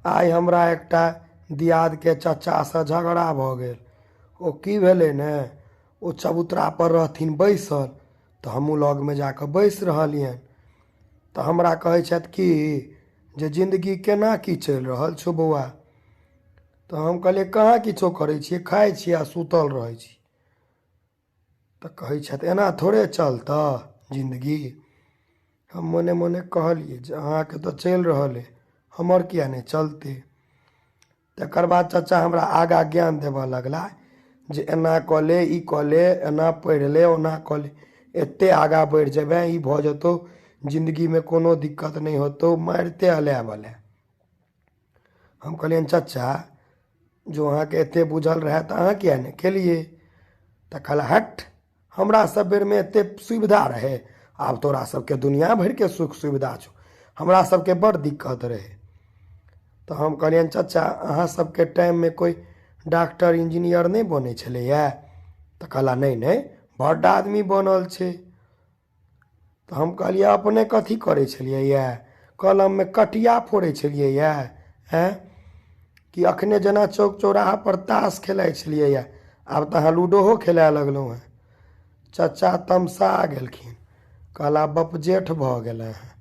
आइ हमरा एकटा दियाद के चचा से झगड़ा भ गेल। ओ की भेलै ने, ओ चबूतरा पर रहथिन बैसल, तो हमहूँ लग में जाके बैस रहलियनि। तो हमरा कहै छथि कि जे जिंदगी केना की चलि रहल छौ बौआ। तो हम कहलिए कहाँ किछो करै छियै, खाइ छी आ सुतल रहै छी। तो कहै छथि एना थोड़े चलता जिंदगी। हम मोने मोने कहलिए जे अहाँके तो चलि रहल है, हमर किया नहीं चलते। तकर बाद चाचा हमरा आगा ज्ञान देबऽ लगला जे एना कऽ ले, ई कऽ ले, एना पढ़ि ले, ओना कऽ ले, एते आगा बढ़ि जेबै, ई भऽ जेतौ, जिंदगी में कोनो दिक्कत नहीं होतौ, मारिते अले बले। हम कहलियन चाचा जो अहाँ के एते बुझल रहे तो अहाँ किया नहीं केलिए। तो कहला हट, हमरा सब बेर में एते सुविधा रहे, आब तोरा सबके दुनिया भर के सुख सुविधा छो, हमरा सबके बड़ दिक्कत रहे। तो हम कहलियन चाचा अहाँ सबके टाइम में कोई डॉक्टर इंजीनियर नहीं बने छलैया। तो कहला नहीं नहीं, बड़ आदमी बनल छे। तो हम कहलिए अपने कथी करे छलिए या, कलम में कटिया फोड़े छलिए या, हैं कि अखने जना चौक चौराहा पर ताश खेलाइ छलिए या, आब तो अहाँ लूडोहो खेलाए लगलहुँ हैं। चाचा तमसा गेलखिन, कहला बप जेठ भ गेलै हैं।